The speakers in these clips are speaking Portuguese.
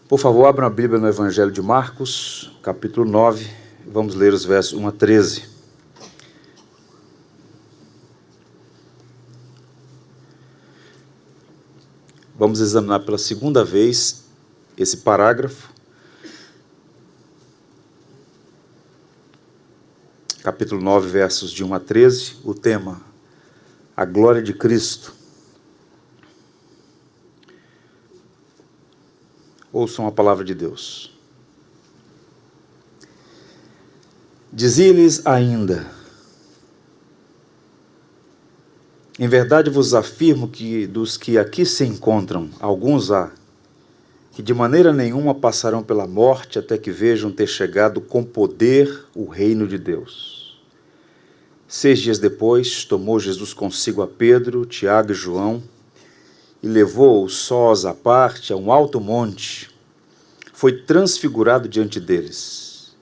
Por favor, abram a Bíblia no Evangelho de Marcos, capítulo 9, vamos ler os versos 1 a 13. Vamos examinar pela segunda vez esse parágrafo. Capítulo 9, versos de 1 a 13, o tema, a glória de Cristo. Ouçam a palavra de Deus. Dizia-lhes ainda: em verdade vos afirmo que dos que aqui se encontram, alguns há, que de maneira nenhuma passarão pela morte até que vejam ter chegado com poder o reino de Deus. 6 dias depois, tomou Jesus consigo a Pedro, Tiago e João, e levou-os sós à parte a um alto monte. Foi transfigurado diante deles.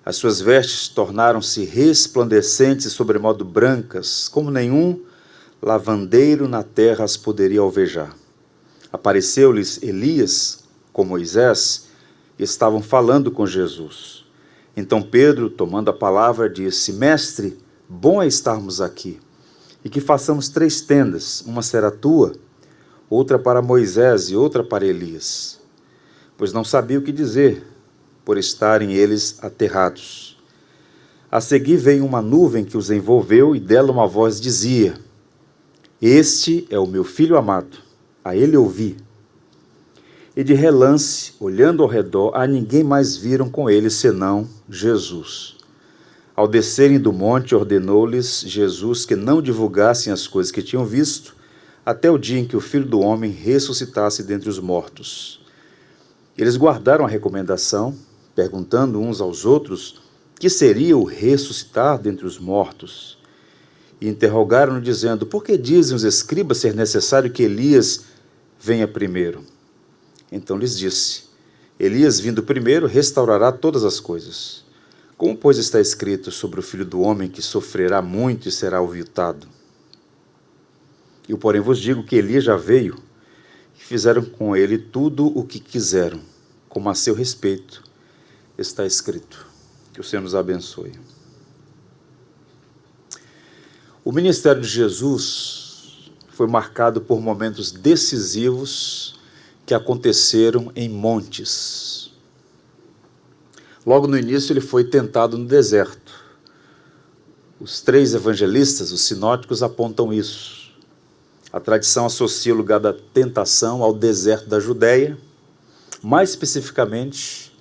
As suas vestes tornaram-se resplandecentes e sobremodo brancas, como nenhum lavandeiro na terra as poderia alvejar. Apareceu-lhes Elias com Moisés e estavam falando com Jesus. Então Pedro, tomando a palavra, disse: Mestre, bom é estarmos aqui, e que façamos 3 tendas, uma será tua, outra para Moisés e outra para Elias. Pois não sabia o que dizer, por estarem eles aterrados. A seguir veio uma nuvem que os envolveu, e dela uma voz dizia: Este é o meu filho amado, a ele ouvi. E de relance, olhando ao redor, a ninguém mais viram com ele senão Jesus. Ao descerem do monte, ordenou-lhes Jesus que não divulgassem as coisas que tinham visto, até o dia em que o Filho do Homem ressuscitasse dentre os mortos. Eles guardaram a recomendação, perguntando uns aos outros que seria o ressuscitar dentre os mortos. E interrogaram-no, dizendo: Por que dizem os escribas ser necessário que Elias venha primeiro? Então lhes disse: Elias, vindo primeiro, restaurará todas as coisas. Como, pois, está escrito sobre o Filho do Homem que sofrerá muito e será aviltado? Eu, porém, vos digo que Elias já veio, e fizeram com ele tudo o que quiseram, como a seu respeito está escrito. Que o Senhor nos abençoe. O ministério de Jesus foi marcado por momentos decisivos que aconteceram em montes. Logo no início ele foi tentado no deserto. Os 3 evangelistas, os sinóticos, apontam isso. A tradição associa o lugar da tentação ao deserto da Judéia, mais especificamente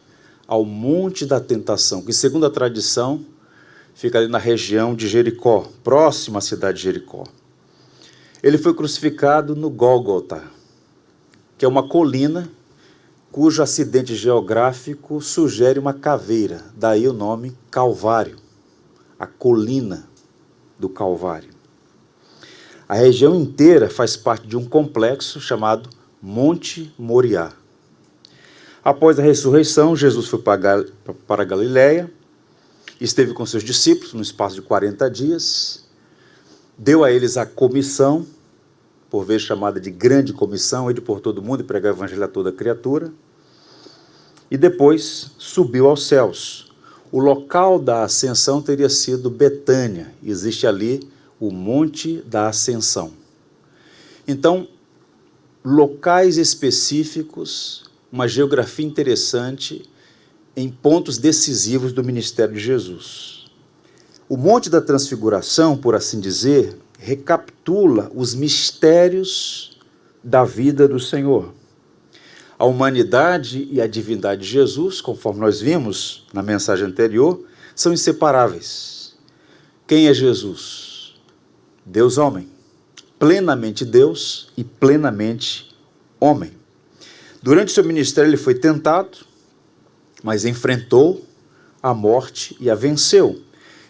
ao Monte da Tentação, que, segundo a tradição, fica ali na região de Jericó, próximo à cidade de Jericó. Ele foi crucificado no Gólgota, que é uma colina cujo acidente geográfico sugere uma caveira, daí o nome Calvário, a colina do Calvário. A região inteira faz parte de um complexo chamado Monte Moriá. Após a ressurreição, Jesus foi para Galiléia, esteve com seus discípulos no espaço de 40 dias, deu a eles a comissão, por vezes chamada de grande comissão, ir por todo o mundo e pregar o evangelho a toda criatura, e depois subiu aos céus. O local da ascensão teria sido Betânia, existe ali o Monte da Ascensão. Então, locais específicos, uma geografia interessante em pontos decisivos do ministério de Jesus. O Monte da Transfiguração, por assim dizer, recapitula os mistérios da vida do Senhor. A humanidade e a divindade de Jesus, conforme nós vimos na mensagem anterior, são inseparáveis. Quem é Jesus? Deus homem, plenamente Deus e plenamente homem. Durante seu ministério ele foi tentado, mas enfrentou a morte e a venceu.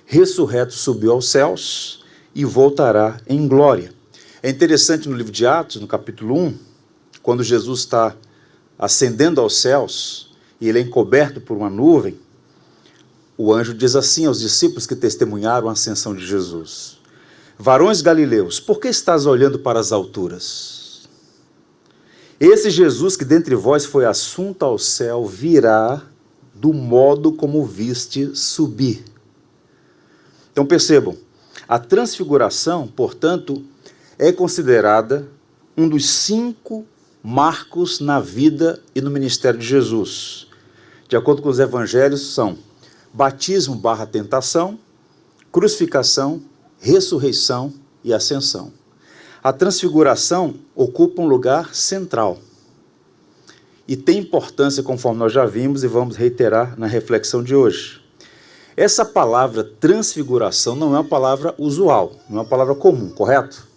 Ressurreto subiu aos céus e voltará em glória. É interessante no livro de Atos, no capítulo 1, quando Jesus está ascendendo aos céus e ele é encoberto por uma nuvem, o anjo diz assim aos discípulos que testemunharam a ascensão de Jesus: Varões galileus, por que estás olhando para as alturas? Esse Jesus que dentre vós foi assunto ao céu, virá do modo como viste subir. Então percebam, a transfiguração, portanto, é considerada um dos 5 marcos na vida e no ministério de Jesus. De acordo com os evangelhos, são batismo / tentação, crucificação, ressurreição e ascensão. A transfiguração ocupa um lugar central e tem importância, conforme nós já vimos e vamos reiterar na reflexão de hoje. Essa palavra transfiguração não é uma palavra usual, não é uma palavra comum, correto?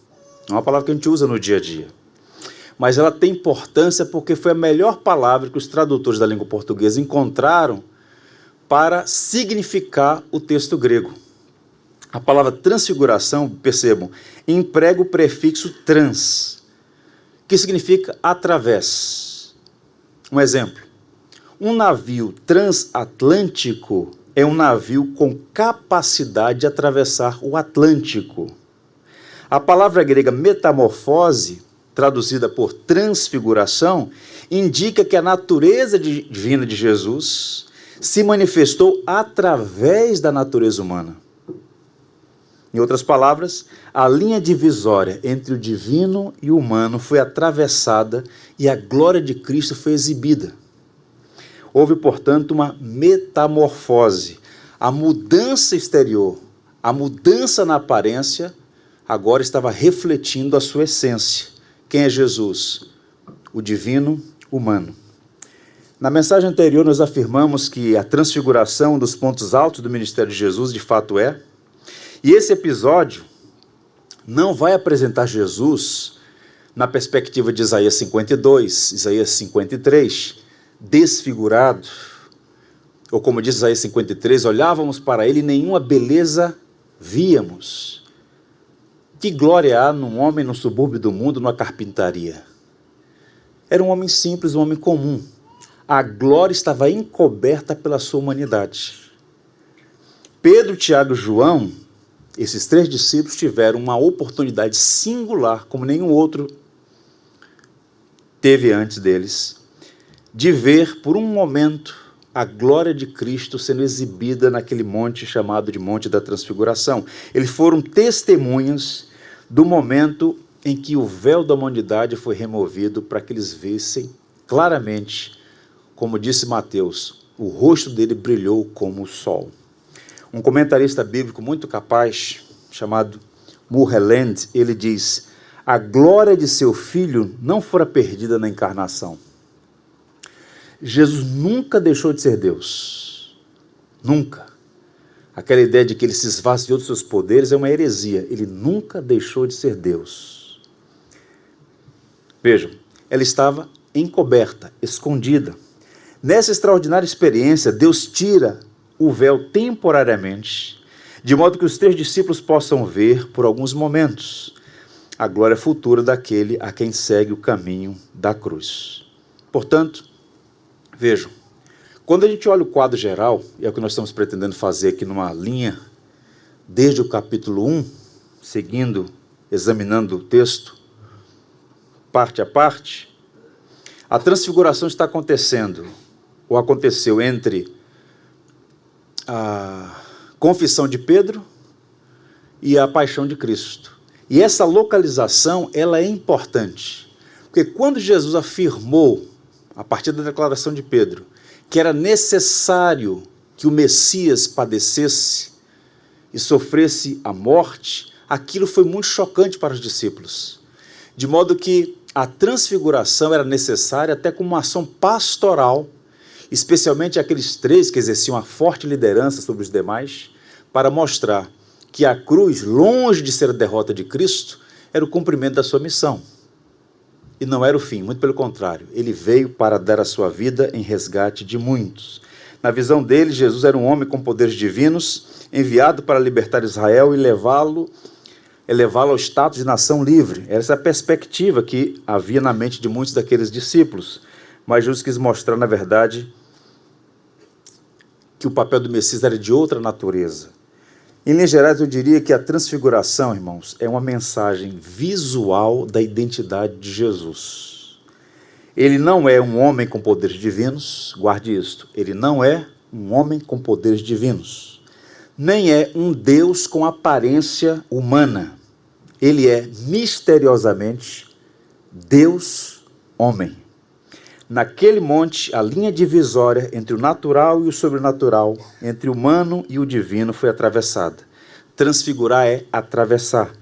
Não é uma palavra que a gente usa no dia a dia. Mas ela tem importância porque foi a melhor palavra que os tradutores da língua portuguesa encontraram para significar o texto grego. A palavra transfiguração, percebam, emprega o prefixo trans, que significa através. Um exemplo, um navio transatlântico é um navio com capacidade de atravessar o Atlântico. A palavra grega metamorfose, traduzida por transfiguração, indica que a natureza divina de Jesus se manifestou através da natureza humana. Em outras palavras, a linha divisória entre o divino e o humano foi atravessada e a glória de Cristo foi exibida. Houve, portanto, uma metamorfose. A mudança exterior, a mudança na aparência, agora estava refletindo a sua essência. Quem é Jesus? O divino humano. Na mensagem anterior, nós afirmamos que a transfiguração, um dos pontos altos do ministério de Jesus, de fato é. E esse episódio não vai apresentar Jesus na perspectiva de Isaías 52, Isaías 53, desfigurado, ou como diz Isaías 53, olhávamos para ele e nenhuma beleza víamos. Que glória há num homem no subúrbio do mundo, numa carpintaria? Era um homem simples, um homem comum. A glória estava encoberta pela sua humanidade. Pedro, Tiago e João, esses 3 discípulos tiveram uma oportunidade singular, como nenhum outro teve antes deles, de ver por um momento a glória de Cristo sendo exibida naquele monte chamado de Monte da Transfiguração. Eles foram testemunhas do momento em que o véu da humanidade foi removido para que eles vissem claramente, como disse Mateus, o rosto dele brilhou como o sol. Um comentarista bíblico muito capaz, chamado Murreland, ele diz: a glória de seu filho não fora perdida na encarnação. Jesus nunca deixou de ser Deus. Nunca. Aquela ideia de que ele se esvaziou dos seus poderes é uma heresia. Ele nunca deixou de ser Deus. Vejam, ela estava encoberta, escondida. Nessa extraordinária experiência, Deus tira o véu temporariamente, de modo que os 3 discípulos possam ver, por alguns momentos, a glória futura daquele a quem segue o caminho da cruz. Portanto, vejam, quando a gente olha o quadro geral, e é o que nós estamos pretendendo fazer aqui numa linha, desde o capítulo 1, seguindo, examinando o texto, parte a parte, a transfiguração está acontecendo, ou aconteceu entre a confissão de Pedro e a paixão de Cristo. E essa localização, ela é importante, porque quando Jesus afirmou, a partir da declaração de Pedro, que era necessário que o Messias padecesse e sofresse a morte, aquilo foi muito chocante para os discípulos, de modo que a transfiguração era necessária até como uma ação pastoral, especialmente aqueles 3 que exerciam uma forte liderança sobre os demais, para mostrar que a cruz, longe de ser a derrota de Cristo, era o cumprimento da sua missão. E não era o fim, muito pelo contrário, ele veio para dar a sua vida em resgate de muitos. Na visão dele, Jesus era um homem com poderes divinos, enviado para libertar Israel e elevá-lo ao status de nação livre. Essa é a perspectiva que havia na mente de muitos daqueles discípulos. Mas Jesus quis mostrar, na verdade, que o papel do Messias era de outra natureza. Em linhas gerais, eu diria que a transfiguração, irmãos, é uma mensagem visual da identidade de Jesus. Ele não é um homem com poderes divinos, guarde isto, ele não é um homem com poderes divinos, nem é um Deus com aparência humana. Ele é misteriosamente Deus homem. Naquele monte, a linha divisória entre o natural e o sobrenatural, entre o humano e o divino, foi atravessada. Transfigurar é atravessar.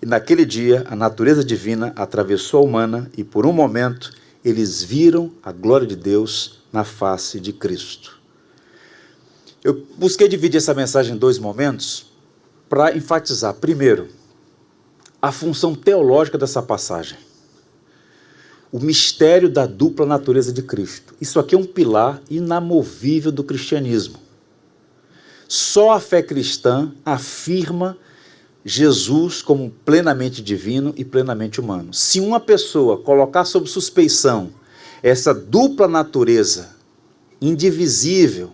E naquele dia, a natureza divina atravessou a humana e, por um momento, eles viram a glória de Deus na face de Cristo. Eu busquei dividir essa mensagem em dois momentos para enfatizar, primeiro, a função teológica dessa passagem. O mistério da dupla natureza de Cristo. Isso aqui é um pilar inamovível do cristianismo. Só a fé cristã afirma Jesus como plenamente divino e plenamente humano. Se uma pessoa colocar sob suspeição essa dupla natureza indivisível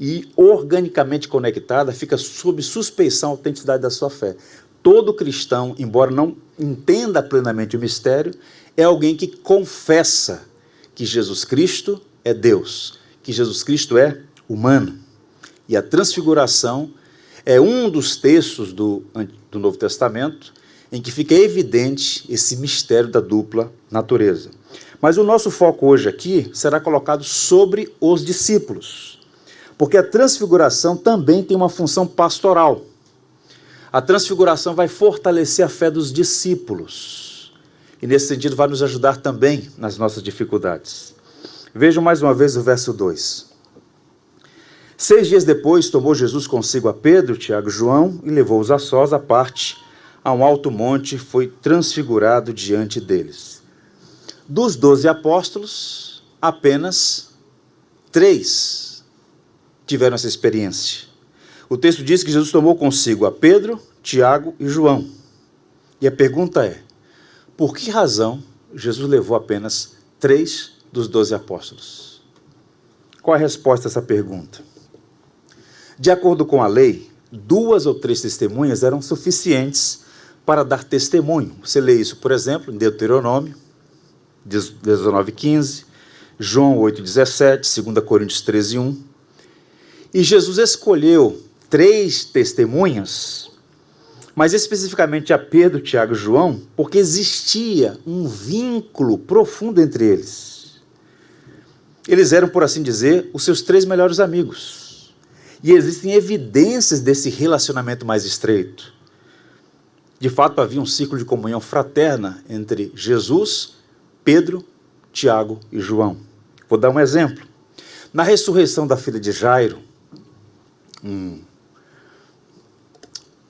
e organicamente conectada, fica sob suspeição a autenticidade da sua fé. Todo cristão, embora não entenda plenamente o mistério, é alguém que confessa que Jesus Cristo é Deus, que Jesus Cristo é humano. E a transfiguração é um dos textos do Novo Testamento em que fica evidente esse mistério da dupla natureza. Mas o nosso foco hoje aqui será colocado sobre os discípulos, porque a transfiguração também tem uma função pastoral. A transfiguração vai fortalecer a fé dos discípulos e, nesse sentido, vai nos ajudar também nas nossas dificuldades. Vejam mais uma vez o verso 2. 6 dias depois, tomou Jesus consigo a Pedro, Tiago e João e levou-os a sós à parte, a um alto monte, foi transfigurado diante deles. Dos 12 apóstolos, apenas 3 tiveram essa experiência. O texto diz que Jesus tomou consigo a Pedro, Tiago e João. E a pergunta é, por que razão Jesus levou apenas 3 dos 12 apóstolos? Qual a resposta a essa pergunta? De acordo com a lei, 2 ou 3 testemunhas eram suficientes para dar testemunho. Você lê isso, por exemplo, em Deuteronômio 19:15, João 8:17, 2 Coríntios 13:1. E Jesus escolheu 3 testemunhas, mas especificamente a Pedro, Tiago e João, porque existia um vínculo profundo entre eles. Eles eram, por assim dizer, os seus 3 melhores amigos. E existem evidências desse relacionamento mais estreito. De fato, havia um ciclo de comunhão fraterna entre Jesus, Pedro, Tiago e João. Vou dar um exemplo. Na ressurreição da filha de Jairo,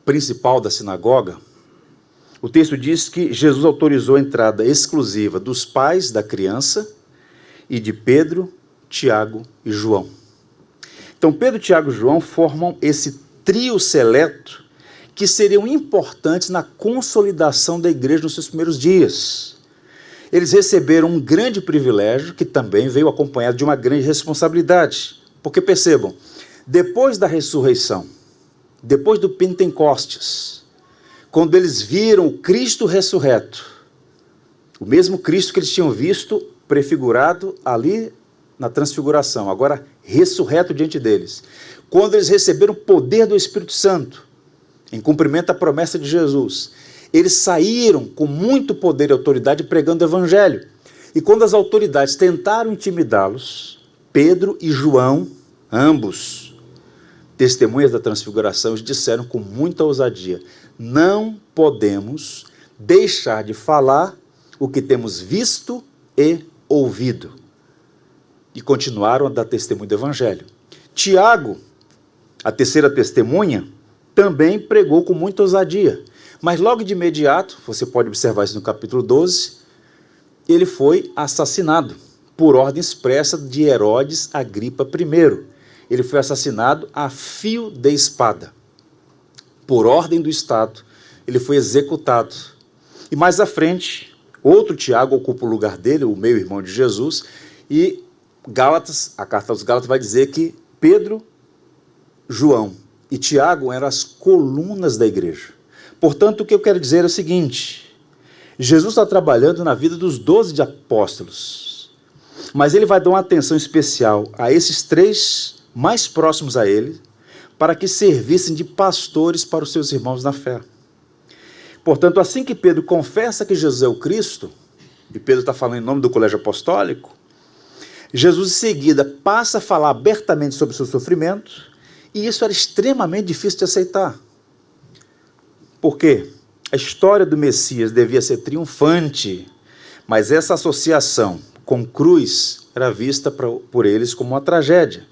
principal da sinagoga, o texto diz que Jesus autorizou a entrada exclusiva dos pais da criança e de Pedro, Tiago e João. Então, Pedro, Tiago e João formam esse trio seleto que seriam importantes na consolidação da igreja nos seus primeiros dias. Eles receberam um grande privilégio que também veio acompanhado de uma grande responsabilidade. Porque percebam, depois da ressurreição, depois do Pentecostes, quando eles viram o Cristo ressurreto, o mesmo Cristo que eles tinham visto prefigurado ali na transfiguração, agora ressurreto diante deles, quando eles receberam o poder do Espírito Santo, em cumprimento à promessa de Jesus, eles saíram com muito poder e autoridade pregando o Evangelho. E quando as autoridades tentaram intimidá-los, Pedro e João, ambos testemunhas da transfiguração, eles disseram com muita ousadia: não podemos deixar de falar o que temos visto e ouvido. E continuaram a dar testemunho do Evangelho. Tiago, a terceira testemunha, também pregou com muita ousadia. Mas logo de imediato, você pode observar isso no capítulo 12, ele foi assassinado por ordem expressa de Herodes Agripa I. Ele foi assassinado a fio de espada. Por ordem do Estado, ele foi executado. E mais à frente, outro Tiago ocupa o lugar dele, o meio-irmão de Jesus, e Gálatas, a carta aos Gálatas vai dizer que Pedro, João e Tiago eram as colunas da igreja. Portanto, o que eu quero dizer é o seguinte: Jesus está trabalhando na vida dos 12 apóstolos, mas ele vai dar uma atenção especial a esses 3 mais próximos a ele, para que servissem de pastores para os seus irmãos na fé. Portanto, assim que Pedro confessa que Jesus é o Cristo, e Pedro está falando em nome do colégio apostólico, Jesus em seguida passa a falar abertamente sobre o seu sofrimento, e isso era extremamente difícil de aceitar. Por quê? A história do Messias devia ser triunfante, mas essa associação com cruz era vista por eles como uma tragédia.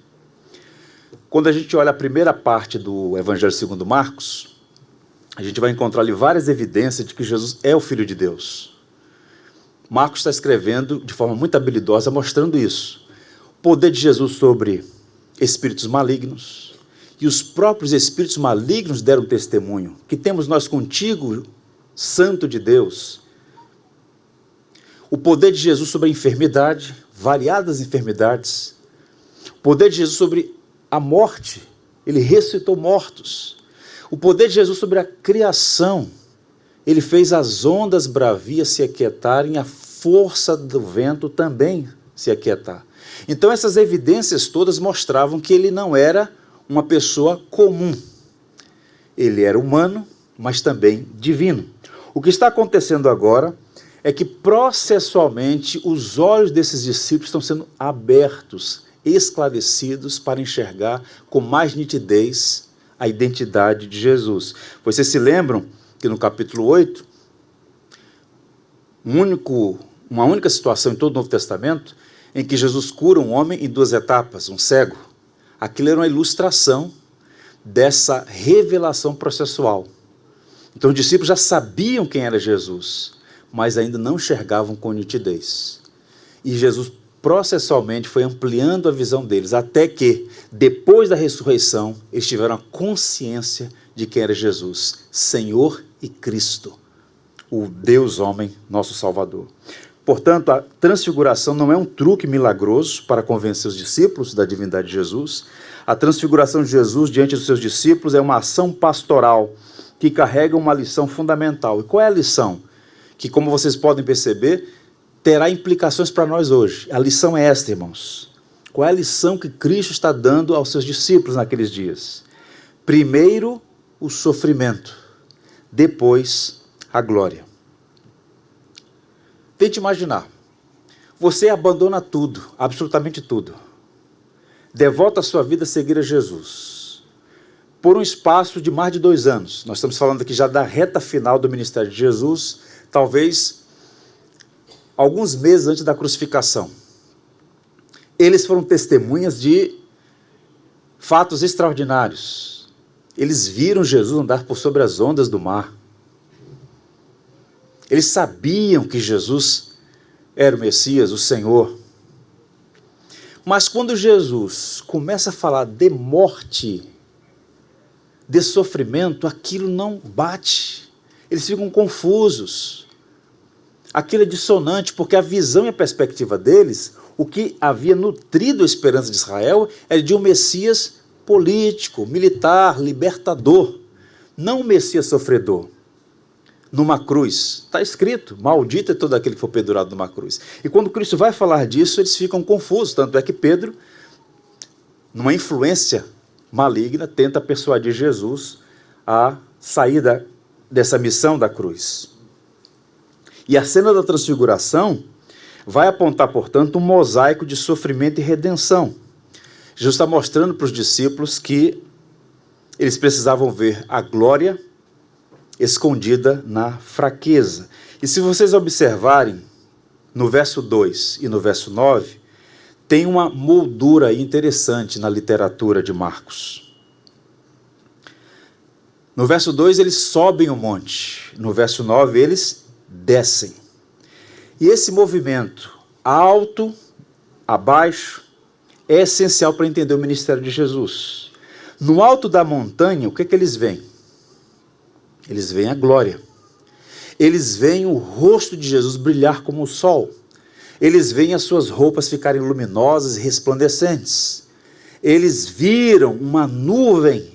Quando a gente olha a primeira parte do Evangelho segundo Marcos, a gente vai encontrar ali várias evidências de que Jesus é o Filho de Deus. Marcos está escrevendo de forma muito habilidosa, mostrando isso. O poder de Jesus sobre espíritos malignos, e os próprios espíritos malignos deram testemunho. Que temos nós contigo, Santo de Deus. O poder de Jesus sobre a enfermidade, variadas enfermidades. O poder de Jesus sobre a morte, ele ressuscitou mortos. O poder de Jesus sobre a criação, ele fez as ondas bravias se aquietarem, a força do vento também se aquietar. Então essas evidências todas mostravam que ele não era uma pessoa comum. Ele era humano, mas também divino. O que está acontecendo agora é que processualmente os olhos desses discípulos estão sendo abertos, esclarecidos para enxergar com mais nitidez a identidade de Jesus. Vocês se lembram que no capítulo 8, uma única situação em todo o Novo Testamento em que Jesus cura um homem em 2 etapas, um cego. Aquilo era uma ilustração dessa revelação processual. Então os discípulos já sabiam quem era Jesus, mas ainda não enxergavam com nitidez. E Jesus processualmente foi ampliando a visão deles, até que, depois da ressurreição, eles tiveram a consciência de quem era Jesus, Senhor e Cristo, o Deus homem, nosso Salvador. Portanto, a transfiguração não é um truque milagroso para convencer os discípulos da divindade de Jesus. A transfiguração de Jesus diante dos seus discípulos é uma ação pastoral que carrega uma lição fundamental. E qual é a lição? Que, como vocês podem perceber, terá implicações para nós hoje. A lição é esta, irmãos. Qual é a lição que Cristo está dando aos seus discípulos naqueles dias? Primeiro, o sofrimento. Depois, a glória. Tente imaginar. Você abandona tudo, absolutamente tudo. Devota a sua vida a seguir a Jesus. Por um espaço de mais de 2 anos. Nós estamos falando aqui já da reta final do ministério de Jesus, talvez alguns meses antes da crucificação. Eles foram testemunhas de fatos extraordinários. Eles viram Jesus andar por sobre as ondas do mar. Eles sabiam que Jesus era o Messias, o Senhor. Mas quando Jesus começa a falar de morte, de sofrimento, aquilo não bate. Eles ficam confusos. Aquilo é dissonante, porque a visão e a perspectiva deles, o que havia nutrido a esperança de Israel, era de um Messias político, militar, libertador, não um Messias sofredor. Numa cruz, está escrito, maldito é todo aquele que for pendurado numa cruz. E quando Cristo vai falar disso, eles ficam confusos, tanto é que Pedro, numa influência maligna, tenta persuadir Jesus a sair dessa missão da cruz. E a cena da transfiguração vai apontar, portanto, um mosaico de sofrimento e redenção. Jesus está mostrando para os discípulos que eles precisavam ver a glória escondida na fraqueza. E se vocês observarem, no verso 2 e no verso 9, tem uma moldura aí interessante na literatura de Marcos. No verso 2 eles sobem o monte, no verso 9 eles descem. E esse movimento alto, abaixo, é essencial para entender o ministério de Jesus. No alto da montanha, o que eles veem? Eles veem a glória. Eles veem o rosto de Jesus brilhar como o sol. Eles veem as suas roupas ficarem luminosas e resplandecentes. Eles viram uma nuvem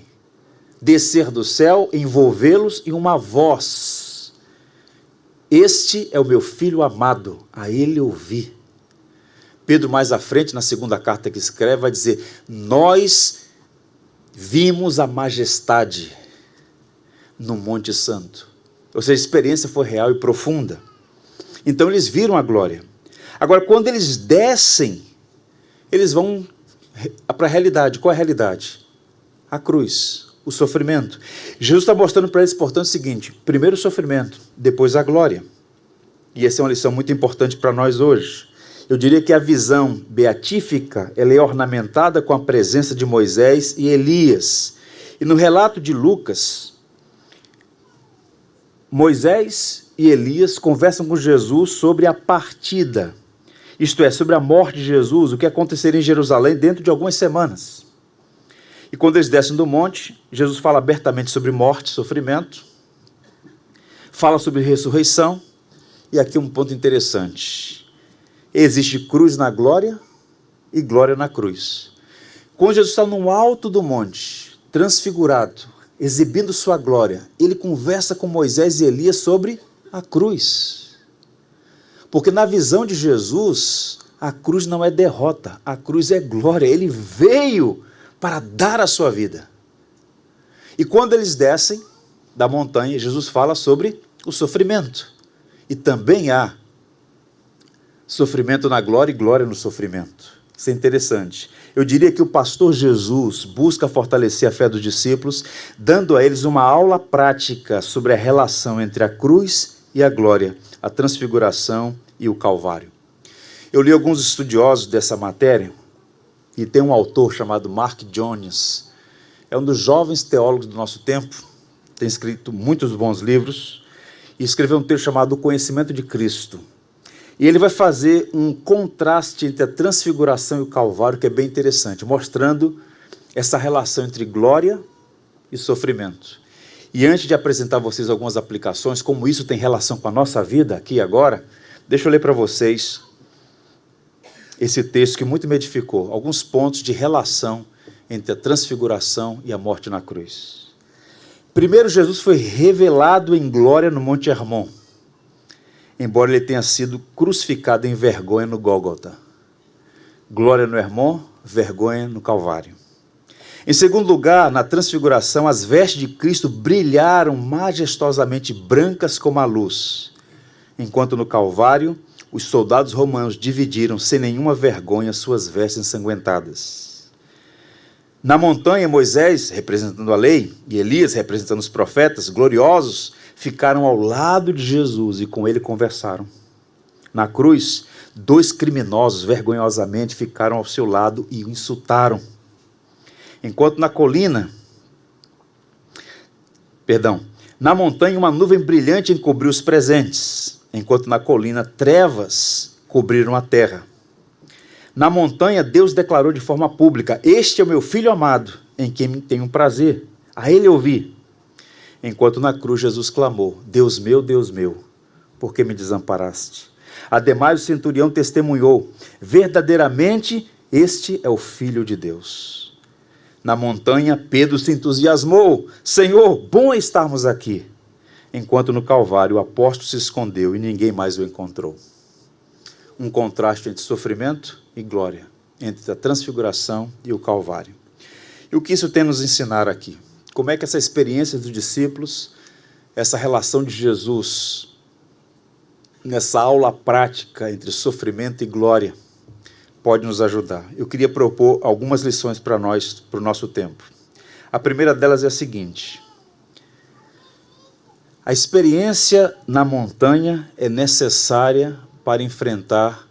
descer do céu, envolvê-los, e uma voz Este é o meu filho amado, a ele ouvi. Pedro, mais à frente, na segunda carta que escreve, vai dizer: nós vimos a majestade no Monte Santo. Ou seja, a experiência foi real e profunda. Então eles viram a glória. Agora, quando eles descem, eles vão para a realidade. Qual é a realidade? A cruz, o sofrimento. Jesus está mostrando para eles, portanto, o seguinte: primeiro o sofrimento, depois a glória. E essa é uma lição muito importante para nós hoje. Eu diria que a visão beatífica, ela é ornamentada com a presença de Moisés e Elias. E no relato de Lucas, Moisés e Elias conversam com Jesus sobre a partida, isto é, sobre a morte de Jesus, o que aconteceria em Jerusalém dentro de algumas semanas. E quando eles descem do monte, Jesus fala abertamente sobre morte, sofrimento, fala sobre ressurreição, e aqui um ponto interessante: existe cruz na glória e glória na cruz. Quando Jesus está no alto do monte, transfigurado, exibindo sua glória, ele conversa com Moisés e Elias sobre a cruz. Porque na visão de Jesus, a cruz não é derrota, a cruz é glória. Ele veio para dar a sua vida. E quando eles descem da montanha, Jesus fala sobre o sofrimento. E também há sofrimento na glória e glória no sofrimento. Isso é interessante. Eu diria que o pastor Jesus busca fortalecer a fé dos discípulos, dando a eles uma aula prática sobre a relação entre a cruz e a glória, a transfiguração e o Calvário. Eu li alguns estudiosos dessa matéria, e tem um autor chamado Mark Jones, é um dos jovens teólogos do nosso tempo, tem escrito muitos bons livros, e escreveu um texto chamado O Conhecimento de Cristo. E ele vai fazer um contraste entre a transfiguração e o Calvário, que é bem interessante, mostrando essa relação entre glória e sofrimento. E antes de apresentar a vocês algumas aplicações, como isso tem relação com a nossa vida aqui e agora, deixa eu ler para vocês esse texto que muito me edificou, alguns pontos de relação entre a transfiguração e a morte na cruz. Primeiro, Jesus foi revelado em glória no Monte Hermon, embora ele tenha sido crucificado em vergonha no Gólgota. Glória no Hermon, vergonha no Calvário. Em segundo lugar, na transfiguração, as vestes de Cristo brilharam majestosamente brancas como a luz, enquanto no Calvário, os soldados romanos dividiram sem nenhuma vergonha suas vestes ensanguentadas. Na montanha, Moisés, representando a lei, e Elias, representando os profetas gloriosos, ficaram ao lado de Jesus e com ele conversaram. Na cruz, 2 criminosos vergonhosamente ficaram ao seu lado e o insultaram. Enquanto na montanha uma nuvem brilhante encobriu os presentes, enquanto na colina trevas cobriram a terra. Na montanha Deus declarou de forma pública: este é o meu filho amado, em quem tenho prazer, a ele ouvi. Enquanto na cruz Jesus clamou: Deus meu, por que me desamparaste? Ademais o centurião testemunhou: verdadeiramente este é o Filho de Deus. Na montanha Pedro se entusiasmou: Senhor, bom é estarmos aqui. Enquanto no Calvário o apóstolo se escondeu e ninguém mais o encontrou. Um contraste entre sofrimento e glória, entre a transfiguração e o Calvário. E o que isso tem a nos ensinar aqui? Como é que essa experiência dos discípulos, essa relação de Jesus, nessa aula prática entre sofrimento e glória, pode nos ajudar? Eu queria propor algumas lições para nós, para o nosso tempo. A primeira delas é a seguinte: a experiência na montanha é necessária para enfrentar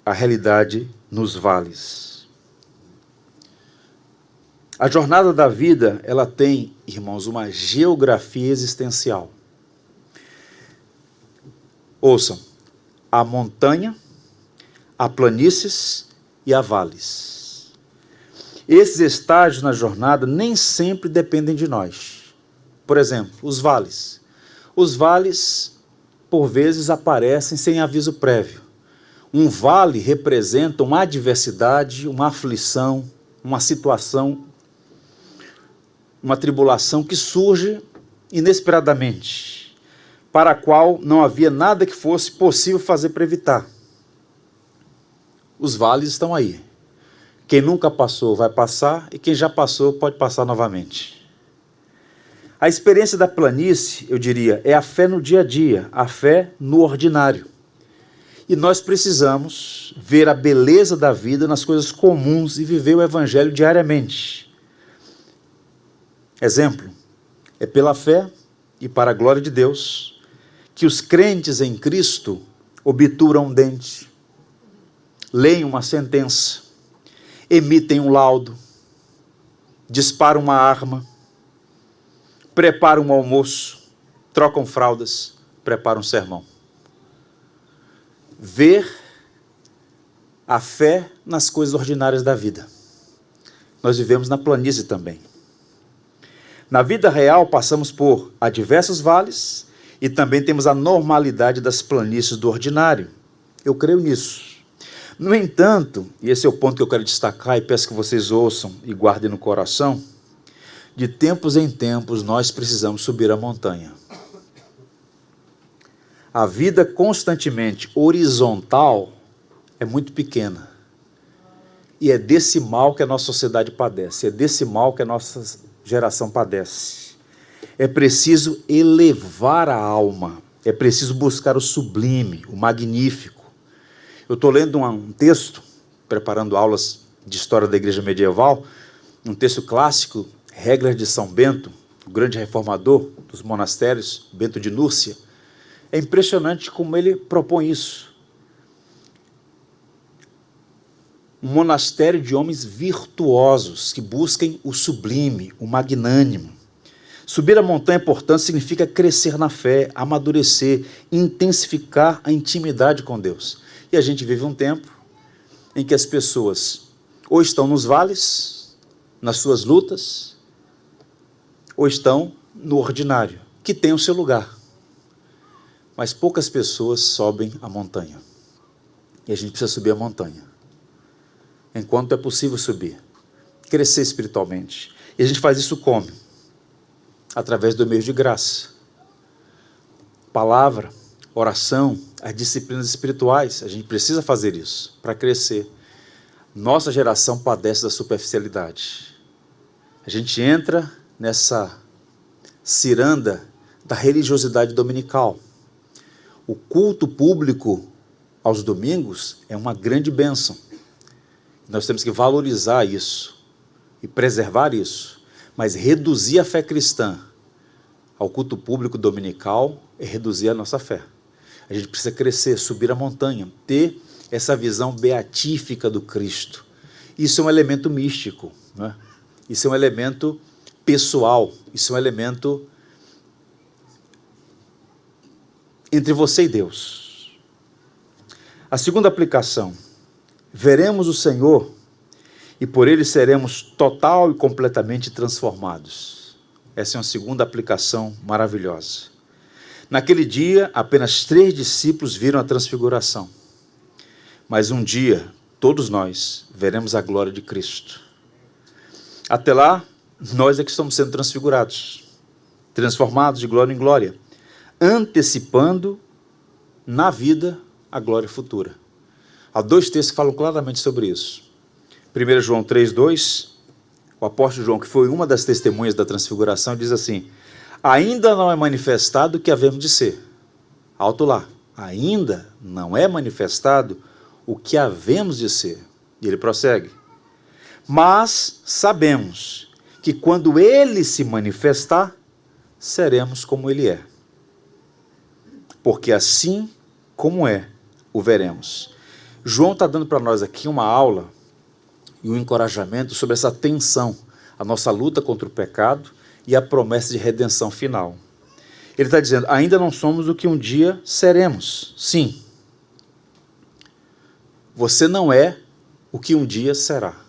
a realidade nos vales. A jornada da vida, ela tem, irmãos, uma geografia existencial. Ouçam: a montanha, há planícies e há vales. Esses estágios na jornada nem sempre dependem de nós. Por exemplo, os vales. Os vales, por vezes, aparecem sem aviso prévio. Um vale representa uma adversidade, uma aflição, uma situação, uma tribulação que surge inesperadamente. para a qual não havia nada que fosse possível fazer para evitar. Os vales estão aí. Quem nunca passou vai passar, e quem já passou pode passar novamente. A experiência da planície, eu diria, é a fé no dia a dia, a fé no ordinário. E nós precisamos ver a beleza da vida nas coisas comuns e viver o Evangelho diariamente. Exemplo, é pela fé e para a glória de Deus que os crentes em Cristo obturam um dente, leem uma sentença, emitem um laudo, disparam uma arma, preparam um almoço, trocam fraldas, preparam um sermão. Ver a fé nas coisas ordinárias da vida. Nós vivemos na planície também. Na vida real, passamos por adversos vales e também temos a normalidade das planícies do ordinário. Eu creio nisso. No entanto, e esse é o ponto que eu quero destacar e peço que vocês ouçam e guardem no coração, de tempos em tempos nós precisamos subir a montanha. A vida constantemente horizontal é muito pequena. E é desse mal que a nossa sociedade padece, é desse mal que a nossa geração padece. É preciso elevar a alma, é preciso buscar o sublime, o magnífico. Eu estou lendo um texto, preparando aulas de história da igreja medieval, um texto clássico, Regras de São Bento, o grande reformador dos monastérios, Bento de Núrcia. É impressionante como ele propõe isso. Um monastério de homens virtuosos que busquem o sublime, o magnânimo. Subir a montanha, portanto, significa crescer na fé, amadurecer, intensificar a intimidade com Deus. E a gente vive um tempo em que as pessoas ou estão nos vales, nas suas lutas, ou estão no ordinário, que tem o seu lugar. Mas poucas pessoas sobem a montanha. E a gente precisa subir a montanha. Enquanto é possível subir. Crescer espiritualmente. E a gente faz isso como? Através do meio de graça. Palavra, oração, as disciplinas espirituais. A gente precisa fazer isso para crescer. Nossa geração padece da superficialidade. A gente entra nessa ciranda da religiosidade dominical. O culto público aos domingos é uma grande bênção. Nós temos que valorizar isso e preservar isso. Mas reduzir a fé cristã ao culto público dominical é reduzir a nossa fé. A gente precisa crescer, subir a montanha, ter essa visão beatífica do Cristo. Isso é um elemento místico, né? Isso é um elemento pessoal, isso é um elemento entre você e Deus. A segunda aplicação, veremos o Senhor e por Ele seremos total e completamente transformados. Essa é uma segunda aplicação maravilhosa. Naquele dia, apenas 3 discípulos viram a transfiguração. Mas um dia, todos nós veremos a glória de Cristo. Até lá, nós é que estamos sendo transfigurados, transformados de glória em glória, antecipando na vida a glória futura. Há 2 textos que falam claramente sobre isso. 1 João 3,2, o apóstolo João, que foi uma das testemunhas da transfiguração, diz assim: ainda não é manifestado o que havemos de ser. Alto lá. Ainda não é manifestado o que havemos de ser. E ele prossegue. Mas sabemos que quando ele se manifestar, seremos como ele é. Porque assim como é, o veremos. João está dando para nós aqui uma aula e um encorajamento sobre essa tensão, a nossa luta contra o pecado e a promessa de redenção final. Ele está dizendo, ainda não somos o que um dia seremos. Sim, você não é o que um dia será.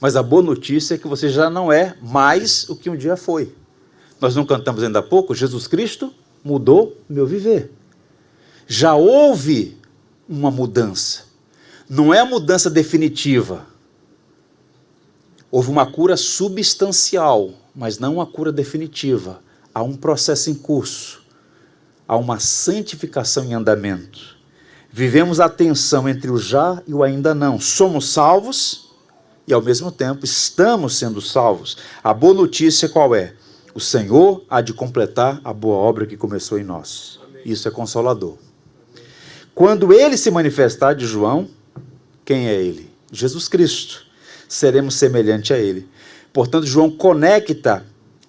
Mas a boa notícia é que você já não é mais o que um dia foi. Nós não cantamos ainda há pouco, Jesus Cristo mudou meu viver. Já houve uma mudança. Não é a mudança definitiva. Houve uma cura substancial, mas não uma cura definitiva. Há um processo em curso. há uma santificação em andamento. Vivemos a tensão entre o já e o ainda não. Somos salvos e, ao mesmo tempo, estamos sendo salvos. A boa notícia qual é? O Senhor há de completar a boa obra que começou em nós. Isso é consolador. Quando Ele se manifestar, de João, quem é Ele? Jesus Cristo. Seremos semelhante a Ele. Portanto, João conecta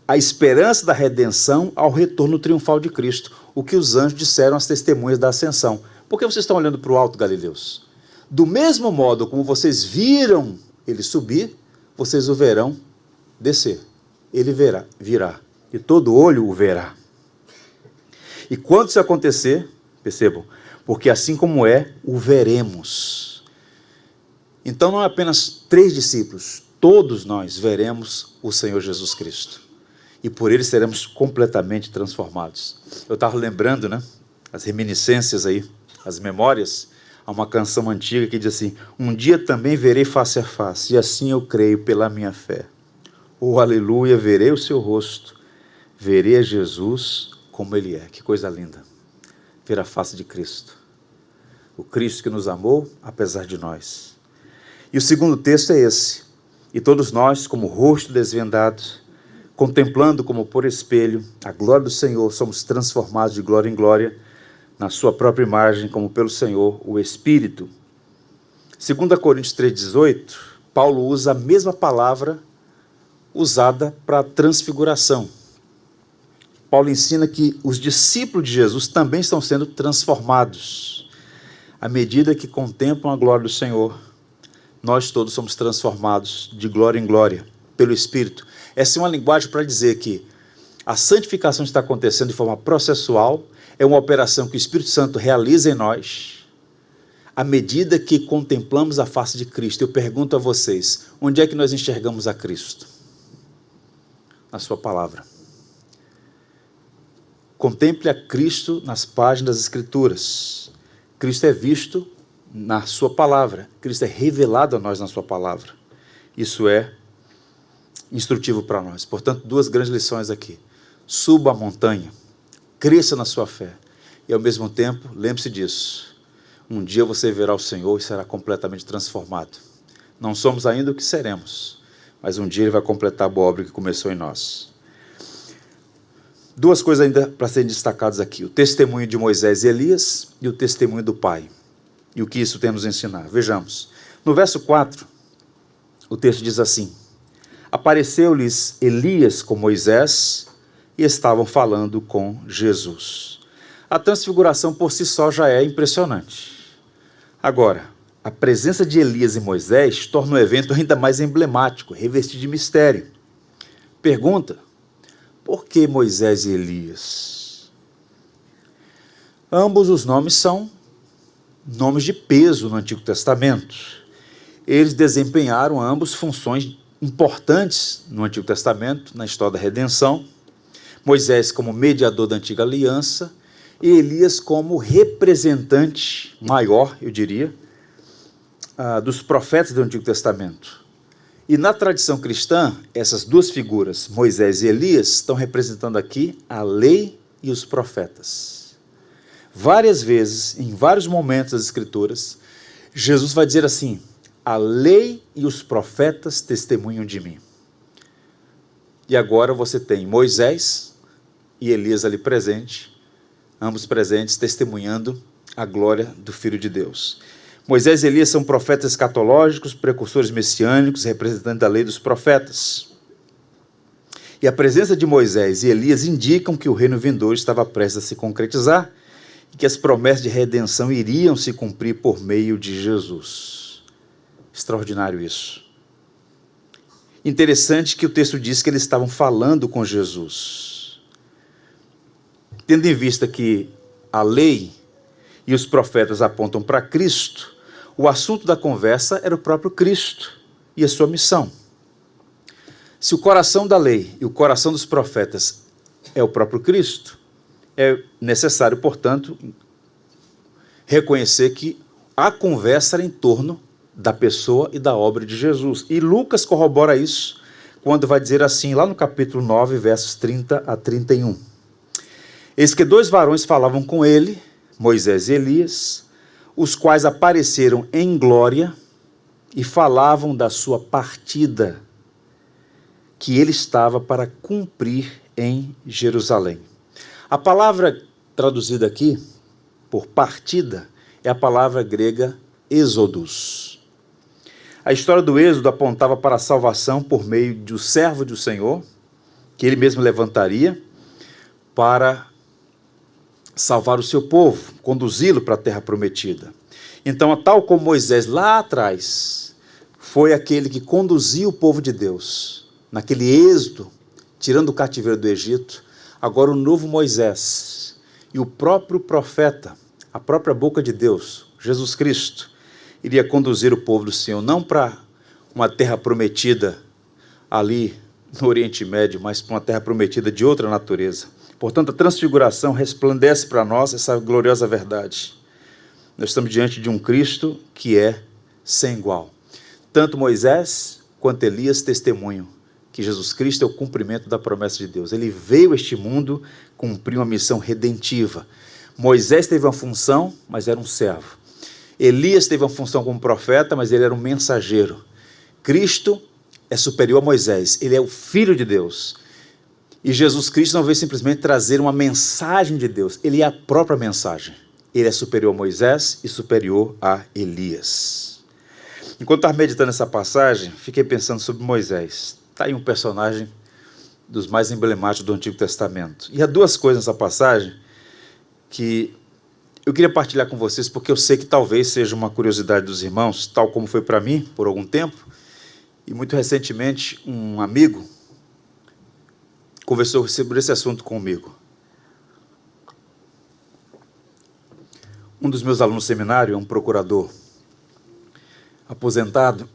a esperança da redenção ao retorno triunfal de Cristo, o que os anjos disseram às testemunhas da ascensão. Por que vocês estão olhando para o alto, galileus? Do mesmo modo como vocês viram ele subir, vocês o verão descer. Ele virá, e todo olho o verá. E quando isso acontecer, percebam, porque assim como é, o veremos. Então não é apenas 3 discípulos, todos nós veremos o Senhor Jesus Cristo. E por ele seremos completamente transformados. Eu estava lembrando, as reminiscências aí, as memórias, há uma canção antiga que diz assim: um dia também verei face a face, e assim eu creio pela minha fé. Oh, aleluia, verei o seu rosto, verei a Jesus como ele é. Que coisa linda, ver a face de Cristo. O Cristo que nos amou, apesar de nós. E o segundo texto é esse: e todos nós, como rosto desvendado, contemplando como por espelho a glória do Senhor, somos transformados de glória em glória, na sua própria imagem, como pelo Senhor, o Espírito. 2 Coríntios 3,18, Paulo usa a mesma palavra usada para a transfiguração. Paulo ensina que os discípulos de Jesus também estão sendo transformados. À medida que contemplam a glória do Senhor, nós todos somos transformados de glória em glória, pelo Espírito. Essa é uma linguagem para dizer que a santificação está acontecendo de forma processual, é uma operação que o Espírito Santo realiza em nós, à medida que contemplamos a face de Cristo. Eu pergunto a vocês, onde é que nós enxergamos a Cristo? Na sua palavra. Contemple a Cristo nas páginas das Escrituras. Cristo é visto na sua palavra, Cristo é revelado a nós na sua palavra. Isso é instrutivo para nós. Portanto, 2 grandes lições aqui: suba a montanha, cresça na sua fé, e ao mesmo tempo, lembre-se disso, um dia você verá o Senhor e será completamente transformado. Não somos ainda o que seremos, mas um dia Ele vai completar a boa obra que começou em nós. 2 coisas ainda para serem destacadas aqui: o testemunho de Moisés e Elias e o testemunho do Pai. E o que isso tem a nos ensinar? Vejamos. No verso 4, o texto diz assim: apareceu-lhes Elias com Moisés e estavam falando com Jesus. A transfiguração por si só já é impressionante. Agora, a presença de Elias e Moisés torna o evento ainda mais emblemático, revestido de mistério. Pergunta: por que Moisés e Elias? Ambos os nomes são nomes de peso no Antigo Testamento. Eles desempenharam ambos funções importantes no Antigo Testamento, na história da redenção. Moisés como mediador da antiga aliança e Elias como representante maior, eu diria, dos profetas do Antigo Testamento. E na tradição cristã, essas 2 figuras, Moisés e Elias, estão representando aqui a lei e os profetas. Várias vezes, em vários momentos das Escrituras, Jesus vai dizer assim: a lei e os profetas testemunham de mim. E agora você tem Moisés e Elias ali presente, ambos presentes, testemunhando a glória do Filho de Deus. Moisés e Elias são profetas escatológicos, precursores messiânicos, representantes da lei dos profetas. E a presença de Moisés e Elias indicam que o reino vindouro estava prestes a se concretizar e que as promessas de redenção iriam se cumprir por meio de Jesus. Extraordinário isso. Interessante que o texto diz que eles estavam falando com Jesus. Tendo em vista que a lei e os profetas apontam para Cristo, o assunto da conversa era o próprio Cristo e a sua missão. Se o coração da lei e o coração dos profetas é o próprio Cristo, é necessário, portanto, reconhecer que a conversa era em torno da pessoa e da obra de Jesus. E Lucas corrobora isso quando vai dizer assim, lá no capítulo 9, versos 30 a 31. Eis que 2 varões falavam com ele, Moisés e Elias, os quais apareceram em glória e falavam da sua partida, que ele estava para cumprir em Jerusalém. A palavra traduzida aqui por partida é a palavra grega êxodos. A história do êxodo apontava para a salvação por meio do servo do Senhor, que ele mesmo levantaria para salvar o seu povo, conduzi-lo para a terra prometida. Então, tal como Moisés lá atrás foi aquele que conduziu o povo de Deus naquele êxodo, tirando o cativeiro do Egito, agora o novo Moisés e o próprio profeta, a própria boca de Deus, Jesus Cristo, iria conduzir o povo do Senhor não para uma terra prometida ali no Oriente Médio, mas para uma terra prometida de outra natureza. Portanto, a transfiguração resplandece para nós essa gloriosa verdade. Nós estamos diante de um Cristo que é sem igual. Tanto Moisés quanto Elias testemunham que Jesus Cristo é o cumprimento da promessa de Deus. Ele veio a este mundo cumprir uma missão redentiva. Moisés teve uma função, mas era um servo. Elias teve uma função como profeta, mas ele era um mensageiro. Cristo é superior a Moisés, ele é o Filho de Deus. E Jesus Cristo não veio simplesmente trazer uma mensagem de Deus, ele é a própria mensagem. Ele é superior a Moisés e superior a Elias. Enquanto estava meditando essa passagem, fiquei pensando sobre Moisés. Está aí um personagem dos mais emblemáticos do Antigo Testamento. E há 2 coisas nessa passagem que eu queria partilhar com vocês, porque eu sei que talvez seja uma curiosidade dos irmãos, tal como foi para mim por algum tempo. E muito recentemente, um amigo conversou sobre esse assunto comigo. Um dos meus alunos no seminário é um procurador aposentado,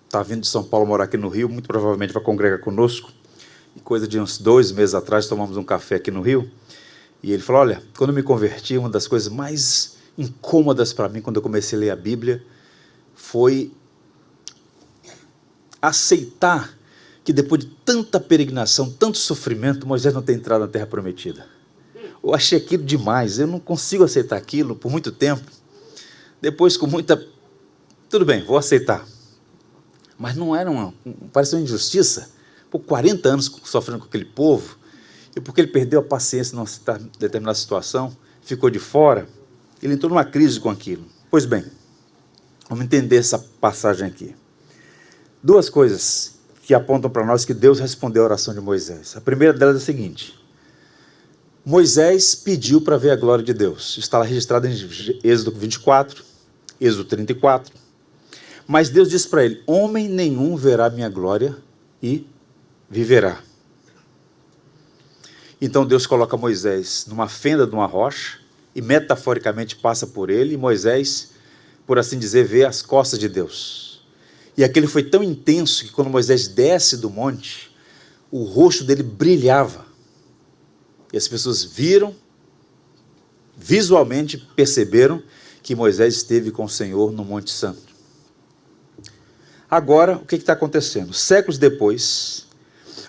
está vindo de São Paulo morar aqui no Rio, muito provavelmente vai congregar conosco. E coisa de uns 2 meses atrás, tomamos um café aqui no Rio, e ele falou, olha, quando eu me converti, uma das coisas mais incômodas para mim, quando eu comecei a ler a Bíblia, foi aceitar que depois de tanta peregrinação, tanto sofrimento, Moisés não tem entrado na Terra Prometida. Eu achei aquilo demais, eu não consigo aceitar aquilo por muito tempo. Depois, com muita... Tudo bem, vou aceitar. Mas não era parecia uma injustiça. Por 40 anos sofrendo com aquele povo, e porque ele perdeu a paciência numa determinada situação, ficou de fora, ele entrou numa crise com aquilo. Pois bem, vamos entender essa passagem aqui. 2 coisas que apontam para nós que Deus respondeu a oração de Moisés. A primeira delas é a seguinte: Moisés pediu para ver a glória de Deus. Está lá registrado em Êxodo 24, Êxodo 34. Mas Deus disse para ele, homem nenhum verá minha glória e viverá. Então Deus coloca Moisés numa fenda de uma rocha e metaforicamente passa por ele, e Moisés, por assim dizer, vê as costas de Deus. E aquele foi tão intenso que quando Moisés desce do monte, o rosto dele brilhava. E as pessoas viram, visualmente perceberam que Moisés esteve com o Senhor no Monte Santo. Agora, o que está acontecendo? Séculos depois,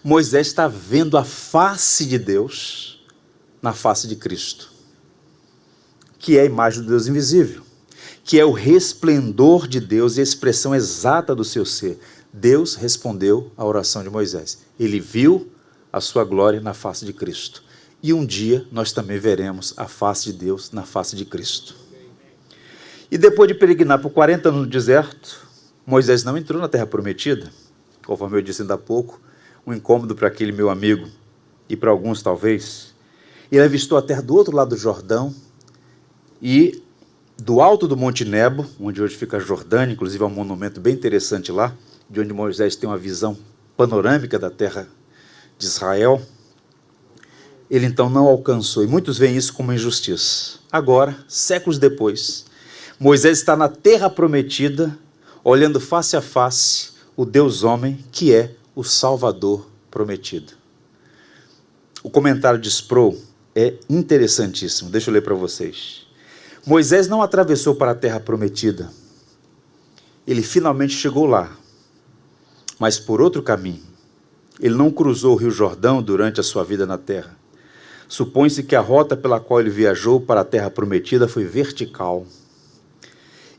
Moisés está vendo a face de Deus na face de Cristo, que é a imagem do Deus invisível, que é o resplendor de Deus e a expressão exata do seu ser. Deus respondeu à oração de Moisés. Ele viu a sua glória na face de Cristo. E um dia nós também veremos a face de Deus na face de Cristo. E depois de peregrinar por 40 anos no deserto, Moisés não entrou na terra prometida, conforme eu disse ainda há pouco, um incômodo para aquele meu amigo, e para alguns talvez. Ele avistou a terra do outro lado do Jordão, e do alto do Monte Nebo, onde hoje fica a Jordânia, inclusive há um monumento bem interessante lá, de onde Moisés tem uma visão panorâmica da terra de Israel, ele então não alcançou, e muitos veem isso como injustiça. Agora, séculos depois, Moisés está na terra prometida, olhando face a face o Deus homem, que é o Salvador prometido. O comentário de Sproul é interessantíssimo, deixa eu ler para vocês. Moisés não atravessou para a terra prometida, ele finalmente chegou lá, mas por outro caminho. Ele não cruzou o rio Jordão durante a sua vida na terra. Supõe-se que a rota pela qual ele viajou para a terra prometida foi vertical.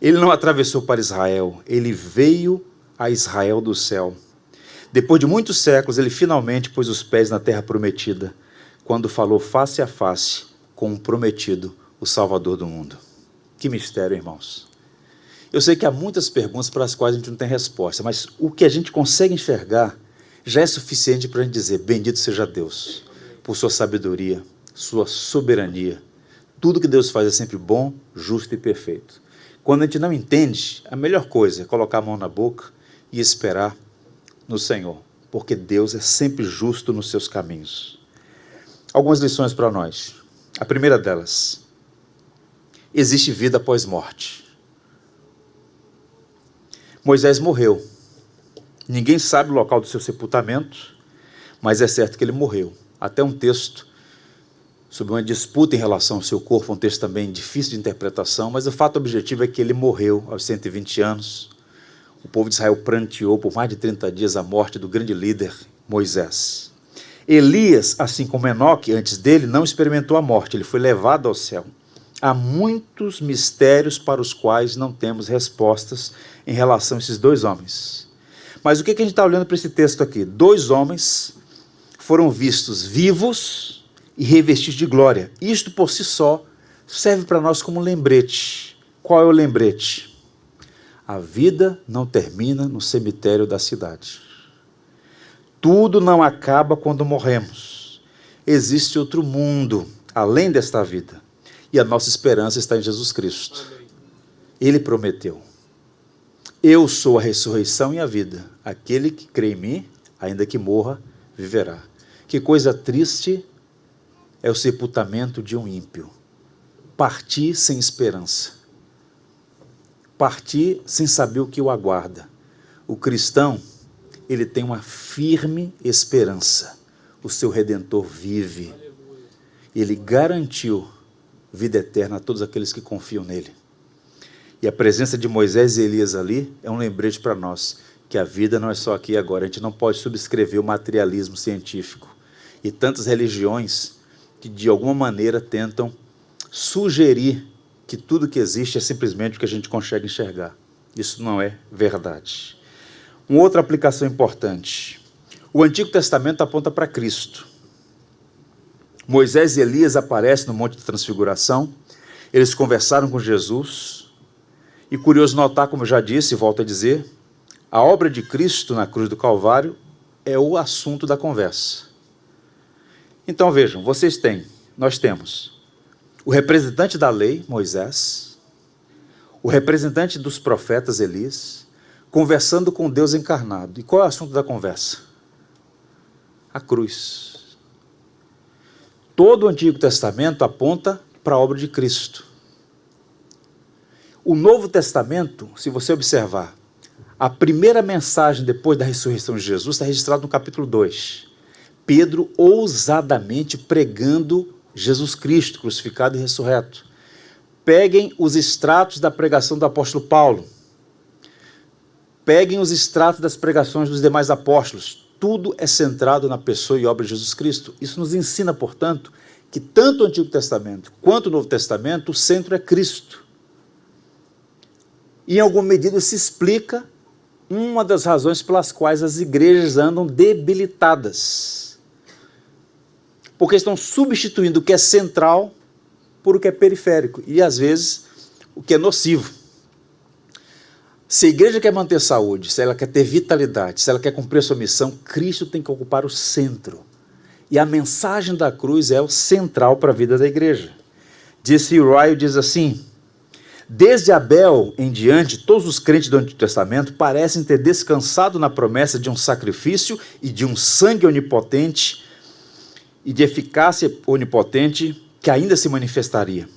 Ele não atravessou para Israel, ele veio a Israel do céu. Depois de muitos séculos, ele finalmente pôs os pés na terra prometida, quando falou face a face com o prometido, o Salvador do mundo. Que mistério, irmãos. Eu sei que há muitas perguntas para as quais a gente não tem resposta, mas o que a gente consegue enxergar já é suficiente para a gente dizer: bendito seja Deus, por sua sabedoria, sua soberania. Tudo que Deus faz é sempre bom, justo e perfeito. Quando a gente não entende, a melhor coisa é colocar a mão na boca e esperar no Senhor, porque Deus é sempre justo nos seus caminhos. Algumas lições para nós. A primeira delas: existe vida após morte. Moisés morreu. Ninguém sabe o local do seu sepultamento, mas é certo que ele morreu. Até um texto sobre uma disputa em relação ao seu corpo, um texto também difícil de interpretação, mas o fato objetivo é que ele morreu aos 120 anos. O povo de Israel pranteou por mais de 30 dias a morte do grande líder Moisés. Elias, assim como Enoque, antes dele, não experimentou a morte, ele foi levado ao céu. Há muitos mistérios para os quais não temos respostas em relação a esses dois homens. Mas o que a gente está olhando para esse texto aqui? Dois homens foram vistos vivos e revestidos de glória. Isto por si só serve para nós como um lembrete. Qual é o lembrete? A vida não termina no cemitério da cidade. Tudo não acaba quando morremos. Existe outro mundo além desta vida. E a nossa esperança está em Jesus Cristo. Ele prometeu: eu sou a ressurreição e a vida. Aquele que crê em mim, ainda que morra, viverá. Que coisa triste é o sepultamento de um ímpio. Partir sem esperança. Partir sem saber o que o aguarda. O cristão, ele tem uma firme esperança. O seu Redentor vive. Ele garantiu vida eterna a todos aqueles que confiam nele. E a presença de Moisés e Elias ali é um lembrete para nós, que a vida não é só aqui e agora. A gente não pode subscrever o materialismo científico e tantas religiões que de alguma maneira tentam sugerir que tudo que existe é simplesmente o que a gente consegue enxergar. Isso não é verdade. Uma outra aplicação importante: o Antigo Testamento aponta para Cristo. Moisés e Elias aparecem no Monte da Transfiguração, eles conversaram com Jesus, e curioso notar, como eu já disse e volto a dizer, a obra de Cristo na cruz do Calvário é o assunto da conversa. Então vejam, nós temos o representante da lei, Moisés, o representante dos profetas, Elias, conversando com Deus encarnado. E qual é o assunto da conversa? A cruz. Todo o Antigo Testamento aponta para a obra de Cristo. O Novo Testamento, se você observar, a primeira mensagem depois da ressurreição de Jesus está registrada no capítulo 2. Pedro ousadamente pregando Jesus Cristo, crucificado e ressurreto. Peguem os extratos da pregação do apóstolo Paulo. Peguem os extratos das pregações dos demais apóstolos. Tudo é centrado na pessoa e obra de Jesus Cristo. Isso nos ensina, portanto, que tanto o Antigo Testamento quanto o Novo Testamento, o centro é Cristo. E em alguma medida se explica uma das razões pelas quais as igrejas andam debilitadas. Porque estão substituindo o que é central por o que é periférico. E às vezes o que é nocivo. Se a igreja quer manter saúde, se ela quer ter vitalidade, se ela quer cumprir a sua missão, Cristo tem que ocupar o centro. E a mensagem da cruz é o central para a vida da igreja. D.C. Ryle diz assim: desde Abel em diante, todos os crentes do Antigo Testamento parecem ter descansado na promessa de um sacrifício e de um sangue onipotente e de eficácia onipotente que ainda se manifestaria.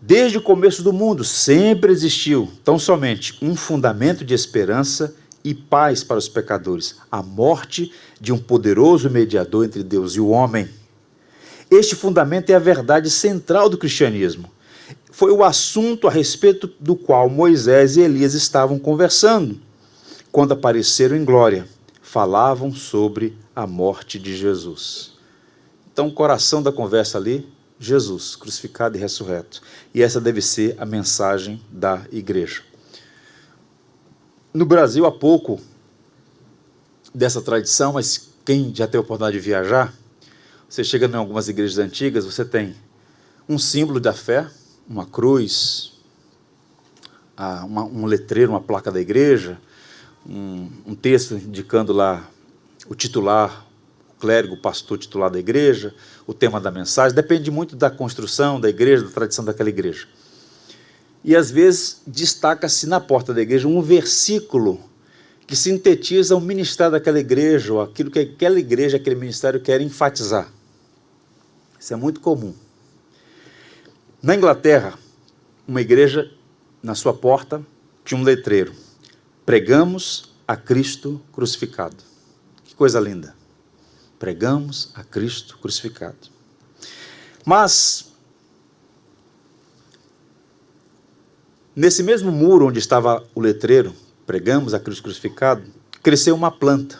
Desde o começo do mundo, sempre existiu, tão somente, um fundamento de esperança e paz para os pecadores, a morte de um poderoso mediador entre Deus e o homem. Este fundamento é a verdade central do cristianismo. Foi o assunto a respeito do qual Moisés e Elias estavam conversando, quando apareceram em glória, falavam sobre a morte de Jesus. Então, o coração da conversa ali, Jesus, crucificado e ressurreto. E essa deve ser a mensagem da igreja. No Brasil, há pouco dessa tradição, mas quem já teve a oportunidade de viajar, você chega em algumas igrejas antigas, você tem um símbolo da fé, uma cruz, um letreiro, uma placa da igreja, um texto indicando lá o titular, o clérigo, o pastor titular da igreja, o tema da mensagem, depende muito da construção da igreja, da tradição daquela igreja. E às vezes destaca-se na porta da igreja um versículo que sintetiza o ministério daquela igreja, ou aquilo que aquela igreja, aquele ministério quer enfatizar. Isso é muito comum. Na Inglaterra, uma igreja, na sua porta, tinha um letreiro: pregamos a Cristo crucificado. Que coisa linda. Pregamos a Cristo crucificado. Mas, nesse mesmo muro onde estava o letreiro, pregamos a Cristo crucificado, cresceu uma planta.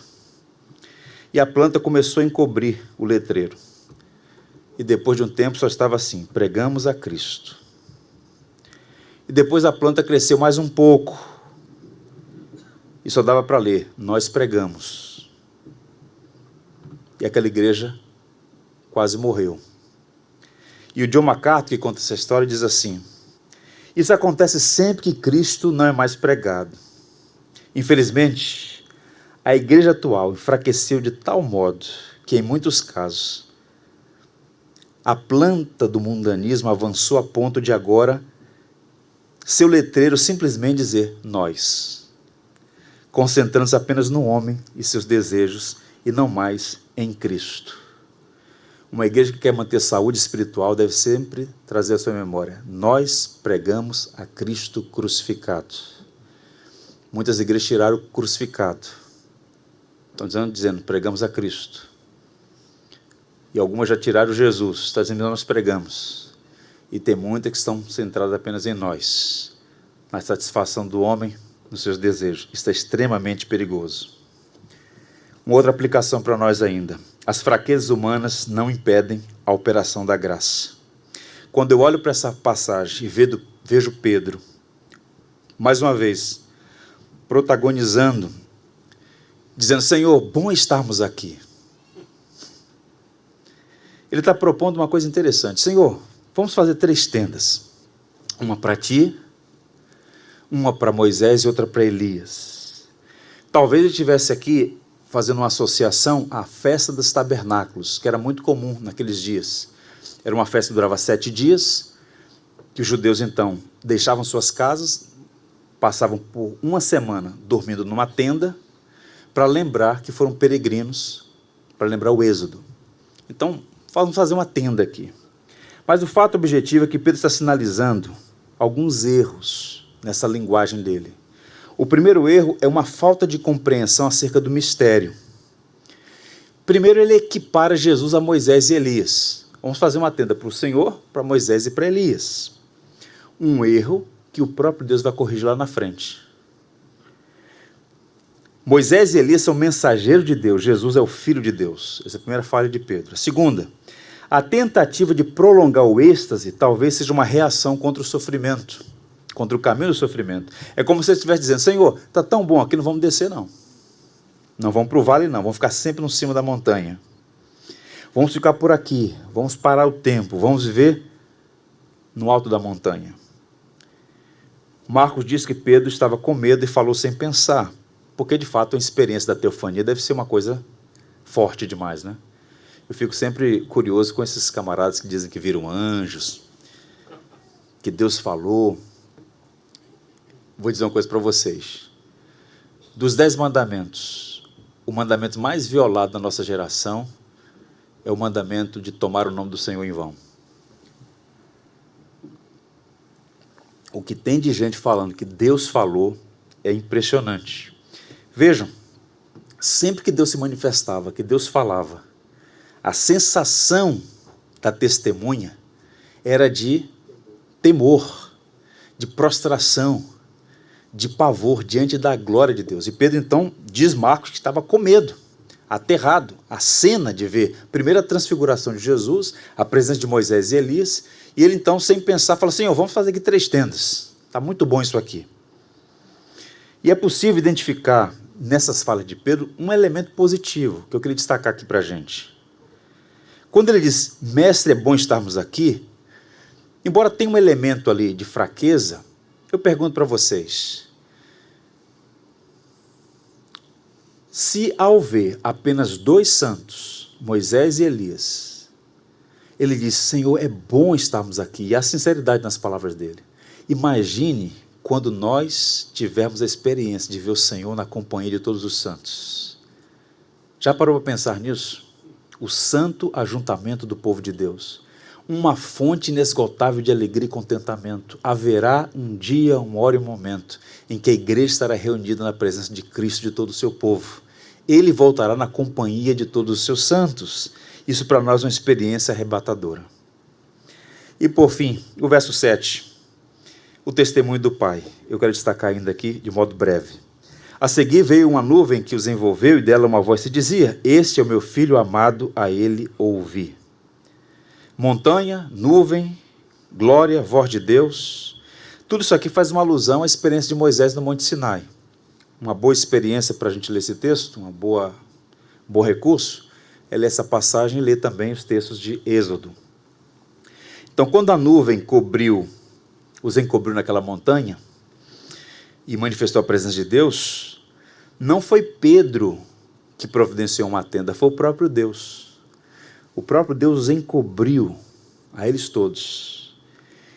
E a planta começou a encobrir o letreiro. E depois de um tempo só estava assim: pregamos a Cristo. E depois a planta cresceu mais um pouco. E só dava para ler: nós pregamos. E aquela igreja quase morreu. E o John MacArthur, que conta essa história, diz assim: isso acontece sempre que Cristo não é mais pregado. Infelizmente, a igreja atual enfraqueceu de tal modo que, em muitos casos, a planta do mundanismo avançou a ponto de agora seu letreiro simplesmente dizer nós, concentrando-se apenas no homem e seus desejos e não mais em Cristo. Uma igreja que quer manter saúde espiritual deve sempre trazer à sua memória: nós pregamos a Cristo crucificado. Muitas igrejas tiraram o crucificado. Estão dizendo pregamos a Cristo. E algumas já tiraram Jesus. Está dizendo nós pregamos. E tem muitas que estão centradas apenas em nós, na satisfação do homem, nos seus desejos. Isso é extremamente perigoso. Uma outra aplicação para nós ainda: as fraquezas humanas não impedem a operação da graça. Quando eu olho para essa passagem e vejo Pedro, mais uma vez, protagonizando, dizendo: Senhor, bom estarmos aqui. Ele está propondo uma coisa interessante: Senhor, vamos fazer 3 tendas. Uma para ti, uma para Moisés e outra para Elias. Talvez ele estivesse aqui fazendo uma associação à festa dos tabernáculos, que era muito comum naqueles dias. Era uma festa que durava 7 dias, que os judeus então deixavam suas casas, passavam por uma semana dormindo numa tenda, para lembrar que foram peregrinos, para lembrar o êxodo. Então, vamos fazer uma tenda aqui. Mas o fato objetivo é que Pedro está sinalizando alguns erros nessa linguagem dele. O primeiro erro é uma falta de compreensão acerca do mistério. Primeiro, ele equipara Jesus a Moisés e Elias. Vamos fazer uma tenda para o Senhor, para Moisés e para Elias. Um erro que o próprio Deus vai corrigir lá na frente. Moisés e Elias são mensageiros de Deus, Jesus é o Filho de Deus. Essa é a primeira falha de Pedro. A segunda, a tentativa de prolongar o êxtase talvez seja uma reação contra o sofrimento, contra o caminho do sofrimento. É como se ele estivesse dizendo: Senhor, está tão bom aqui, não vamos descer não. Não vamos para o vale não, vamos ficar sempre no cimo da montanha. Vamos ficar por aqui, vamos parar o tempo, vamos viver no alto da montanha. Marcos diz que Pedro estava com medo e falou sem pensar, porque de fato a experiência da teofania deve ser uma coisa forte demais, né? Eu fico sempre curioso com esses camaradas que dizem que viram anjos, que Deus falou. Vou dizer uma coisa para vocês: dos 10 mandamentos, o mandamento mais violado na nossa geração é o mandamento de tomar o nome do Senhor em vão. O que tem de gente falando que Deus falou é impressionante. Vejam, sempre que Deus se manifestava, que Deus falava, a sensação da testemunha era de temor, de prostração, de pavor diante da glória de Deus. E Pedro então diz Marcos que estava com medo. aterrado, a cena de ver primeiro a transfiguração de Jesus, a presença de Moisés e Elias, e ele então, sem pensar, fala assim, vamos fazer aqui 3 tendas, está muito bom isso aqui. E é possível identificar nessas falas de Pedro um elemento positivo, que eu queria destacar aqui para a gente. Quando ele diz, mestre, é bom estarmos aqui, embora tenha um elemento ali de fraqueza, eu pergunto para vocês, se ao ver apenas 2 santos, Moisés e Elias, ele diz, Senhor, é bom estarmos aqui, e há sinceridade nas palavras dele. Imagine quando nós tivermos a experiência de ver o Senhor na companhia de todos os santos. Já parou para pensar nisso? O santo ajuntamento do povo de Deus. Uma fonte inesgotável de alegria e contentamento. Haverá um dia, uma hora e um momento em que a igreja estará reunida na presença de Cristo e de todo o seu povo. Ele voltará na companhia de todos os seus santos. Isso para nós é uma experiência arrebatadora. E por fim, o verso 7. O testemunho do Pai. Eu quero destacar ainda aqui de modo breve. A seguir veio uma nuvem que os envolveu e dela uma voz se dizia, este é o meu filho amado, a ele ouvi. Montanha, nuvem, glória, voz de Deus. Tudo isso aqui faz uma alusão à experiência de Moisés no Monte Sinai. Uma boa experiência para a gente ler esse texto, um bom recurso, é ler essa passagem e ler também os textos de Êxodo. Então, quando a nuvem os encobriu naquela montanha e manifestou a presença de Deus, não foi Pedro que providenciou uma tenda, foi o próprio Deus. O próprio Deus os encobriu a eles todos.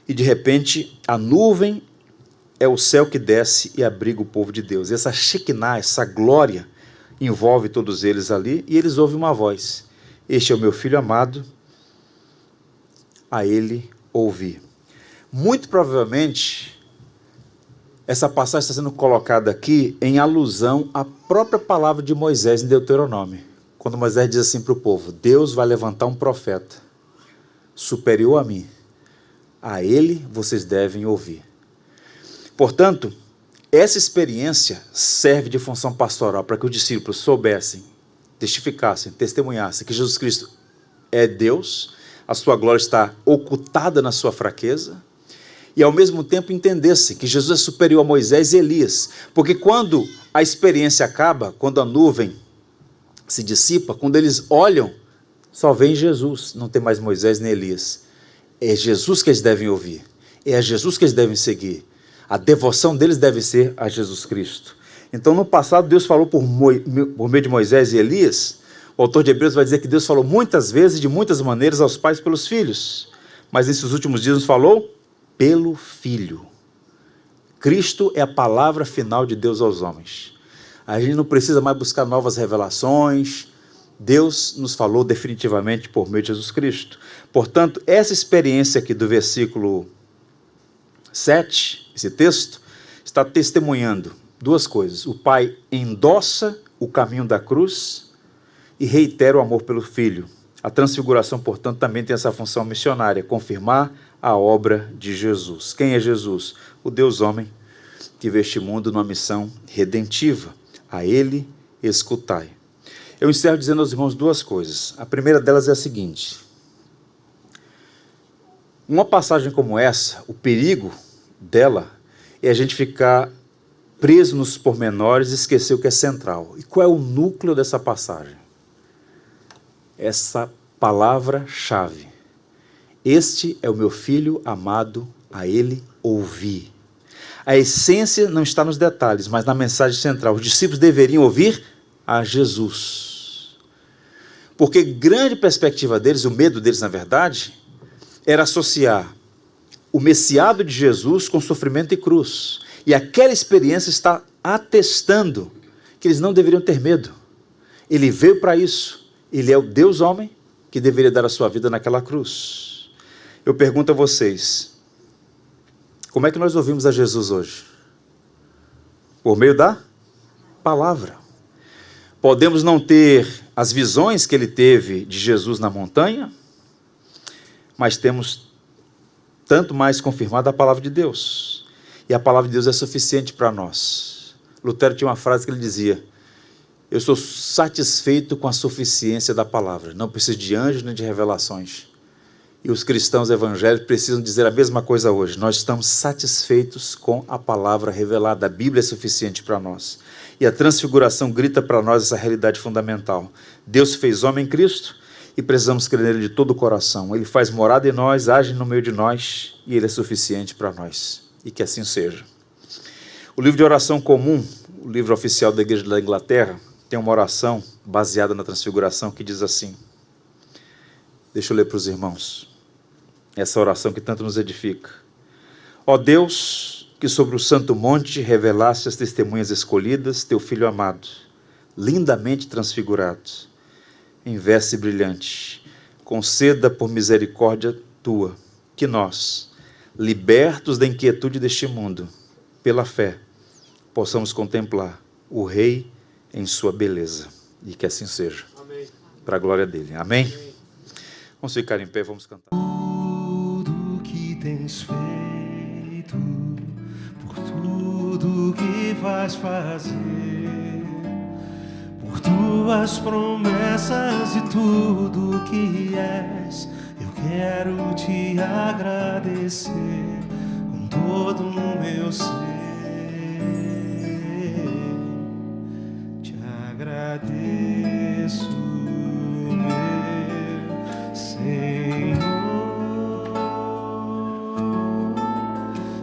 E de repente, a nuvem é o céu que desce e abriga o povo de Deus. E essa Shekinah, essa glória, envolve todos eles ali, e eles ouvem uma voz. Este é o meu filho amado, a ele ouvi. Muito provavelmente, essa passagem está sendo colocada aqui em alusão à própria palavra de Moisés em Deuteronômio. Quando Moisés diz assim para o povo, Deus vai levantar um profeta superior a mim. A ele vocês devem ouvir. Portanto, essa experiência serve de função pastoral para que os discípulos soubessem, testificassem, testemunhassem que Jesus Cristo é Deus, a sua glória está ocultada na sua fraqueza, e ao mesmo tempo entendessem que Jesus é superior a Moisés e Elias, porque quando a experiência acaba, quando a nuvem se dissipa, quando eles olham, só vem Jesus, não tem mais Moisés nem Elias. É Jesus que eles devem ouvir, é a Jesus que eles devem seguir, a devoção deles deve ser a Jesus Cristo. Então no passado Deus falou por meio de Moisés e Elias, o autor de Hebreus vai dizer que Deus falou muitas vezes, de muitas maneiras aos pais pelos filhos, mas nesses últimos dias nos falou pelo Filho. Cristo é a palavra final de Deus aos homens. A gente não precisa mais buscar novas revelações. Deus nos falou definitivamente por meio de Jesus Cristo. Portanto, essa experiência aqui do versículo 7, esse texto, está testemunhando 2 coisas. O Pai endossa o caminho da cruz e reitera o amor pelo Filho. A transfiguração, portanto, também tem essa função missionária, confirmar a obra de Jesus. Quem é Jesus? O Deus homem que veio este mundo numa missão redentiva. A ele escutai. Eu encerro dizendo aos irmãos 2 coisas. A primeira delas é a seguinte. Uma passagem como essa, o perigo dela é a gente ficar preso nos pormenores e esquecer o que é central. E qual é o núcleo dessa passagem? Essa palavra-chave. Este é o meu filho amado, a ele ouvi. A essência não está nos detalhes, mas na mensagem central. Os discípulos deveriam ouvir a Jesus. Porque grande perspectiva deles, o medo deles, na verdade, era associar o messiado de Jesus com sofrimento e cruz. E aquela experiência está atestando que eles não deveriam ter medo. Ele veio para isso. Ele é o Deus homem que deveria dar a sua vida naquela cruz. Eu pergunto a vocês, como é que nós ouvimos a Jesus hoje? Por meio da palavra. Podemos não ter as visões que ele teve de Jesus na montanha, mas temos tanto mais confirmado a palavra de Deus. E a palavra de Deus é suficiente para nós. Lutero tinha uma frase que ele dizia, Eu estou satisfeito com a suficiência da palavra. Não preciso de anjos nem de revelações. E os cristãos evangélicos precisam dizer a mesma coisa hoje. Nós estamos satisfeitos com a palavra revelada. A Bíblia é suficiente para nós. E a transfiguração grita para nós essa realidade fundamental. Deus fez homem em Cristo e precisamos crer nele de todo o coração. Ele faz morada em nós, age no meio de nós e ele é suficiente para nós. E que assim seja. O livro de oração comum, o livro oficial da Igreja da Inglaterra, tem uma oração baseada na transfiguração que diz assim. Deixa eu ler para os irmãos. Essa oração que tanto nos edifica. Ó Deus, que sobre o santo monte revelaste as testemunhas escolhidas, teu Filho amado, lindamente transfigurado, em veste brilhante, conceda por misericórdia tua, que nós, libertos da inquietude deste mundo, pela fé, possamos contemplar o Rei em sua beleza. E que assim seja. Amém. Para a glória dele. Amém? Amém. Vamos ficar em pé, vamos cantar. Tudo que tens feito, por tudo que vais fazer, por tuas promessas e tudo que és, eu quero te agradecer com todo o meu ser. Te agradeço, meu Senhor,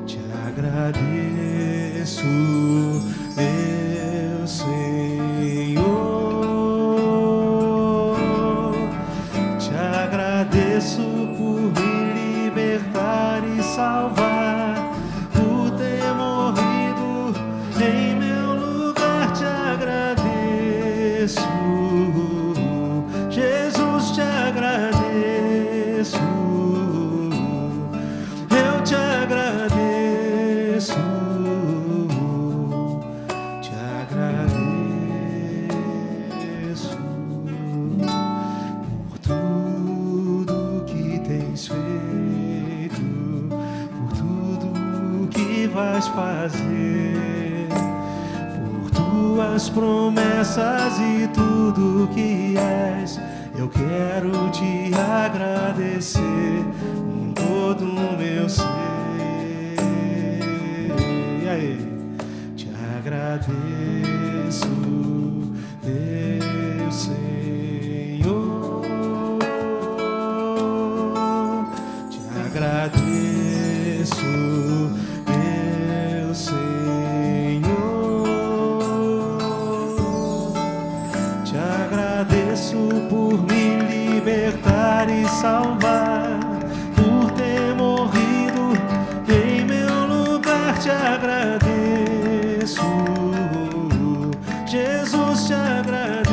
te agradeço, meu Senhor, te agradeço por me libertar e salvar, por ter morrido em meu lugar, te agradeço, Jesus, te agradeço, eu te agradeço, te agradeço por tudo que tens feito, por tudo que vais fazer, por tuas promessas e tudo que és. Eu quero te agradecer com todo o meu ser. E aí? Te agradeço, meu Senhor. Te agradeço, meu Senhor. Te agradeço por me libertar e salvar, por ter morrido em meu lugar, te agradeço, Jesus, te agradeço,